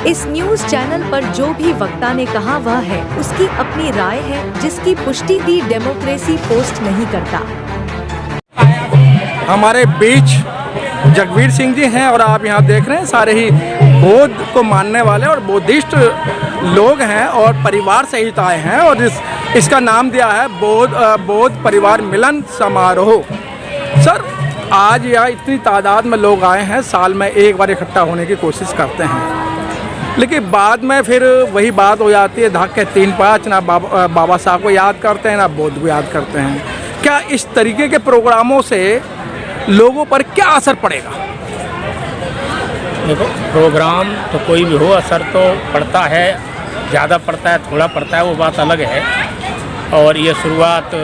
इस news channel पर जो भी वक्ता ने कहा वह है उसकी अपनी राय है, जिसकी पुष्टि दी डेमोक्रेसी पोस्ट नहीं करता। हमारे बीच जगबीर सिंह जी हैं और आप यहाँ देख रहे हैं सारे ही बौद्ध को मानने वाले और बुद्धिस्ट लोग हैं और परिवार सहित आए हैं और इसका नाम दिया है बौद्ध परिवार मिलन समारोह। सर, आज यहाँ इतनी तादाद में लोग आए हैं, साल में एक बार इकट्ठा होने की कोशिश करते हैं, लेकिन बाद में फिर वही बात हो जाती है धक्के 3-5, ना बाबा साहब को याद करते हैं ना बौद्ध को याद करते हैं। क्या इस तरीके के प्रोग्रामों से लोगों पर क्या असर पड़ेगा? देखो, प्रोग्राम तो कोई भी हो, असर तो पड़ता है, ज़्यादा पड़ता है थोड़ा पड़ता है, वो बात अलग है। और ये शुरुआत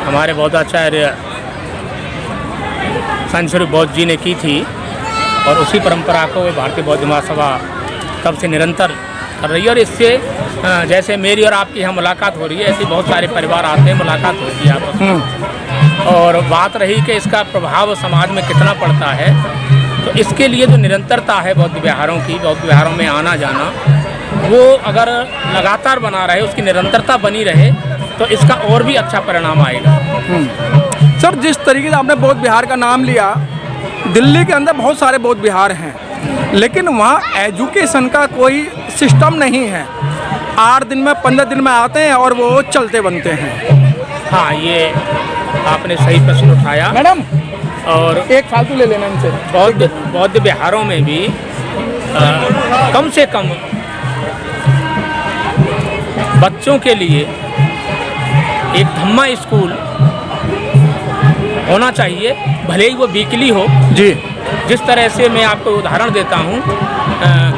हमारे बौद्धाचार्य संत स्वरूप बौद्ध जी ने की थी और उसी परंपरा को भारतीय बौद्ध महासभा तब से निरंतर कर रही है। और इससे जैसे मेरी और आपकी यहाँ मुलाकात हो रही है, ऐसे बहुत सारे परिवार आते हैं, मुलाकात होती है आपस में। और बात रही कि इसका प्रभाव समाज में कितना पड़ता है, तो इसके लिए जो निरंतरता है बौद्ध विहारों की, बौद्ध विहारों में आना जाना, वो अगर लगातार बना रहे, उसकी निरंतरता बनी रहे, तो इसका और भी अच्छा परिणाम आएगा। सर, जिस तरीके से आपने बौद्ध विहार का नाम लिया, दिल्ली के अंदर बहुत सारे बौद्ध विहार हैं, लेकिन वहाँ एजुकेशन का कोई सिस्टम नहीं है। 8 दिन में 15 दिन में आते हैं और वो चलते बनते हैं। हाँ, ये आपने सही प्रश्न उठाया मैडम। और एक फालतू ले लेना इनसे। बौद्ध विहारों में भी कम से कम बच्चों के लिए एक धम्मा स्कूल होना चाहिए, भले ही वो वीकली हो जी। जिस तरह से मैं आपको उदाहरण देता हूँ,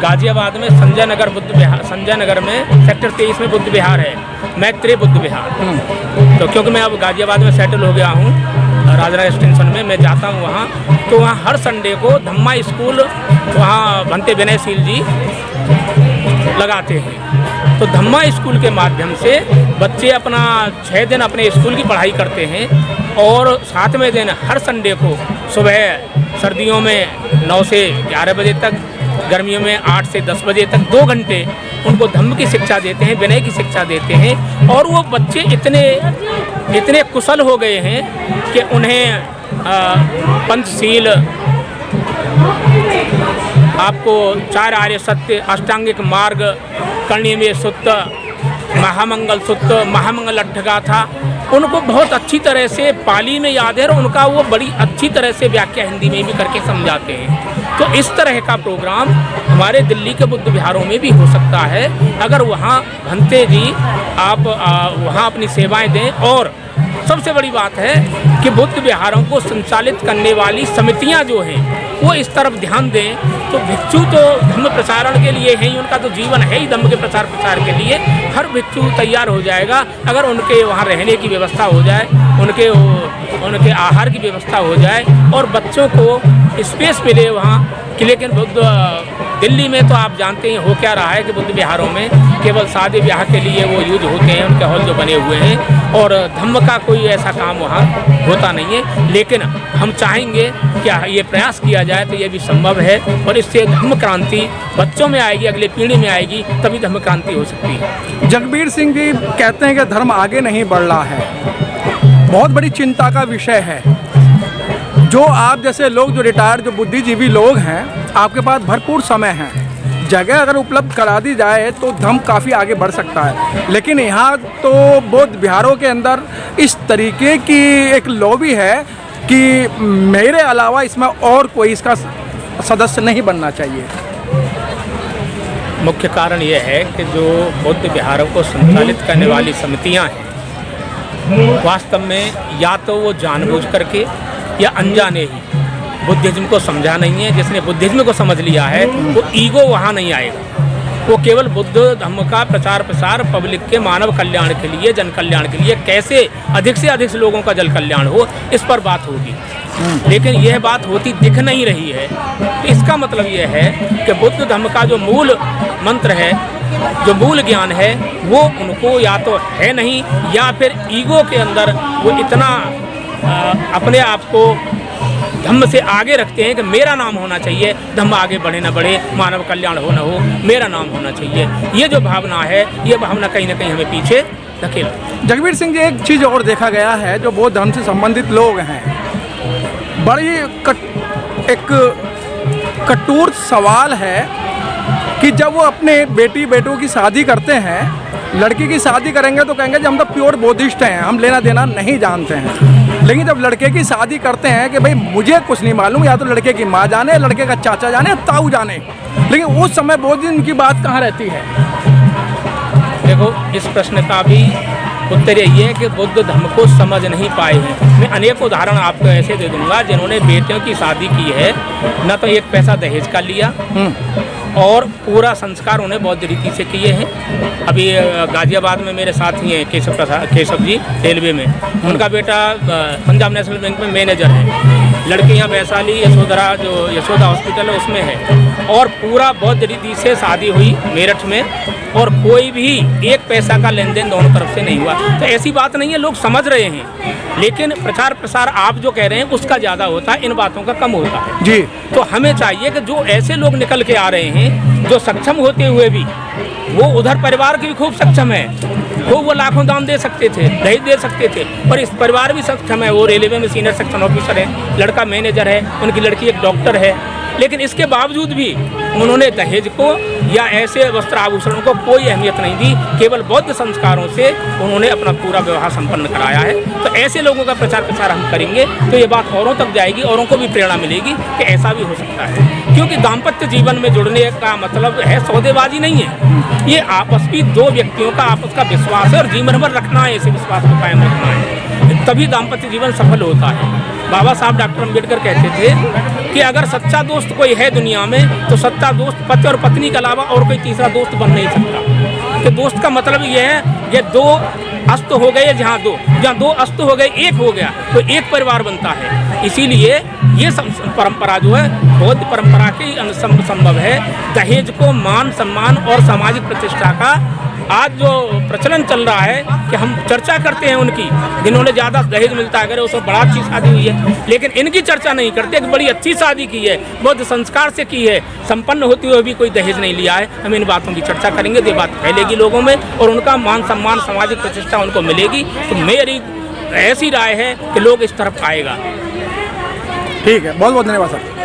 गाजियाबाद में संजय नगर में सेक्टर 23 में बुद्ध विहार है, मैत्रेय बुद्ध विहार। तो क्योंकि मैं अब गाजियाबाद में सेटल हो गया हूँ, राजनगर एक्सटेंशन में मैं जाता हूँ वहाँ, तो वहाँ हर संडे को धम्मा स्कूल वहाँ भंते विनयशील जी लगाते हैं। तो धम्मा स्कूल के माध्यम से बच्चे अपना 6 दिन अपने स्कूल की पढ़ाई करते हैं और 7वें दिन हर संडे को सुबह सर्दियों में 9 से 11 बजे तक, गर्मियों में 8 से 10 बजे तक 2 घंटे उनको धम्म की शिक्षा देते हैं, विनय की शिक्षा देते हैं। और वो बच्चे इतने कुशल हो गए हैं कि उन्हें पंचशील, आपको 4 आर्य सत्य, अष्टांगिक मार्ग, कर्णीय सूत्र, महामंगल सूत्र, महामंगल अट्ठगाथा, उनको बहुत अच्छी तरह से पाली में याद है और उनका वो बड़ी अच्छी तरह से व्याख्या हिंदी में भी करके समझाते हैं। तो इस तरह का प्रोग्राम हमारे दिल्ली के बुद्ध विहारों में भी हो सकता है, अगर वहाँ भंते जी आप वहाँ अपनी सेवाएं दें। और सबसे बड़ी बात है कि बुद्ध विहारों को संचालित करने वाली समितियां जो हैं वो इस तरफ ध्यान दें। तो भिक्षु तो धम्म प्रसारण के लिए है ही, उनका तो जीवन है ही धम्म के प्रचार के लिए। हर भिक्षु तैयार हो जाएगा अगर उनके वहाँ रहने की व्यवस्था हो जाए, उनके आहार की व्यवस्था हो जाए और बच्चों को स्पेस मिले वहाँ कि। लेकिन दिल्ली में तो आप जानते हैं हो क्या रहा है कि बुद्ध विहारों में केवल शादी ब्याह के लिए वो यूज होते हैं, उनके हॉल जो बने हुए हैं, और धम्म का कोई ऐसा काम वहाँ होता नहीं है। लेकिन हम चाहेंगे कि ये प्रयास किया जाए तो ये भी संभव है और इससे धम्म क्रांति बच्चों में आएगी, अगले पीढ़ी में आएगी, तभी धम्म क्रांति हो सकती है। जगबीर सिंह जी कहते हैं कि धर्म आगे नहीं बढ़ रहा है, बहुत बड़ी चिंता का विषय है। जो आप जैसे लोग, जो रिटायर्ड, जो बुद्धिजीवी लोग हैं, आपके पास भरपूर समय है, जगह अगर उपलब्ध करा दी जाए तो धर्म काफ़ी आगे बढ़ सकता है। लेकिन यहाँ तो बौद्ध विहारों के अंदर इस तरीके की एक लॉबी है कि मेरे अलावा इसमें और कोई इसका सदस्य नहीं बनना चाहिए। मुख्य कारण यह है कि जो बौद्ध विहारों को संचालित करने वाली समितियाँ हैं, वास्तव में या तो वो जानबूझ करके या अनजाने ही बुद्धिज्म को समझा नहीं है। जिसने बुद्धिज्म को समझ लिया है वो ईगो वहाँ नहीं आएगा, वो केवल बुद्ध धर्म का प्रचार प्रसार पब्लिक के मानव कल्याण के लिए, जन कल्याण के लिए कैसे अधिक से अधिक लोगों का जन कल्याण हो, इस पर बात होगी। लेकिन यह बात होती दिख नहीं रही है। तो इसका मतलब यह है कि बुद्ध धर्म का जो मूल मंत्र है, जो मूल ज्ञान है, वो उनको या तो है नहीं या फिर ईगो के अंदर वो इतना अपने आप को धम्म से आगे रखते हैं कि मेरा नाम होना चाहिए, धम्म आगे बढ़े ना बढ़े, मानव कल्याण हो ना हो, मेरा नाम होना चाहिए। ये जो भावना है, ये भावना कहीं ना कहीं हमें पीछे धकेल। जगबीर सिंह जी, एक चीज़ और देखा गया है, जो बौद्ध धर्म से संबंधित लोग हैं, बड़ी एक कठोर सवाल है कि जब वो अपने बेटी बेटों की शादी करते हैं, लड़की की शादी करेंगे तो कहेंगे कि हम तो प्योर बौद्धिस्ट हैं, हम लेना देना नहीं जानते हैं। लेकिन जब लड़के की शादी करते हैं कि भाई मुझे कुछ नहीं मालूम, या तो लड़के की माँ जाने, लड़के का चाचा जाने, ताऊ जाने, लेकिन उस समय बौद्धिज्म की बात कहाँ रहती है? देखो, इस प्रश्न का भी उत्तर यही है कि बुद्ध धर्म को समझ नहीं पाए हैं। मैं अनेक उदाहरण आपको ऐसे दे दूंगा जिन्होंने बेटियों की शादी की है, न तो एक पैसा दहेज का लिया और पूरा संस्कार उन्हें बौद्ध रीति से किए हैं। अभी गाजियाबाद में मेरे साथी हैं केशव जी, रेलवे में, उनका बेटा पंजाब नेशनल बैंक में मैनेजर है, लड़की यहाँ वैशाली यशोधरा जो यशोदा हॉस्पिटल है उसमें है, और पूरा बौद्ध रीति से शादी हुई मेरठ में, और कोई भी एक पैसा का लेन देन दोनों तरफ से नहीं हुआ। तो ऐसी बात नहीं है, लोग समझ रहे हैं, लेकिन प्रचार प्रसार आप जो कह रहे हैं उसका ज़्यादा होता है, इन बातों का कम होता है जी। तो हमें चाहिए कि जो ऐसे लोग निकल के आ रहे हैं, जो सक्षम होते हुए भी, वो उधर परिवार की भी खूब सक्षम है, वो लाखों दाम दे सकते थे, दहेज दे सकते थे, पर इस परिवार भी सक्षम है, वो रेलवे में सीनियर सेक्शन ऑफिसर है, लड़का मैनेजर है, उनकी लड़की एक डॉक्टर है, लेकिन इसके बावजूद भी उन्होंने दहेज को या ऐसे वस्त्र आभूषणों को कोई अहमियत नहीं दी, केवल बौद्ध संस्कारों से उन्होंने अपना पूरा विवाह संपन्न कराया है। तो ऐसे लोगों का प्रचार प्रसार हम करेंगे तो ये बात औरों तक जाएगी, औरों को भी प्रेरणा मिलेगी कि ऐसा भी हो सकता है, क्योंकि दाम्पत्य जीवन में जुड़ने का मतलब है सौदेबाजी नहीं है, ये आपस में दो व्यक्तियों का आपस का विश्वास है और जीवन भर रखना है, ऐसे विश्वास को कायम रखना है, तभी दाम्पत्य जीवन सफल होता है। बाबा साहब डॉक्टर अम्बेडकर कहते थे कि अगर सच्चा दोस्त कोई है दुनिया में तो सच्चा दोस्त पति और पत्नी के अलावा और कोई तीसरा दोस्त बन नहीं सकता। कि दोस्त का मतलब ये है कि दो अस्त हो गए, जहाँ दो अस्त हो गए एक हो गया तो एक परिवार बनता है। इसीलिए ये परंपरा जो है बौद्ध परंपरा के संभव है। दहेज को मान सम्मान और सामाजिक प्रतिष्ठा का आज जो प्रचलन चल रहा है कि हम चर्चा करते हैं उनकी, जिन्होंने ज़्यादा दहेज मिलता है, अगर उसको बड़ा अच्छी शादी हुई है, लेकिन इनकी चर्चा नहीं करते कि बड़ी अच्छी शादी की है, बौद्ध संस्कार से की है, संपन्न होते हुए भी कोई दहेज नहीं लिया है। हम इन बातों की चर्चा करेंगे तो ये बात फैलेगी लोगों में और उनका मान सम्मान सामाजिक प्रतिष्ठा उनको मिलेगी। तो मेरी ऐसी राय है कि लोग इस तरफ आएगा। ठीक है, बहुत बहुत धन्यवाद सर।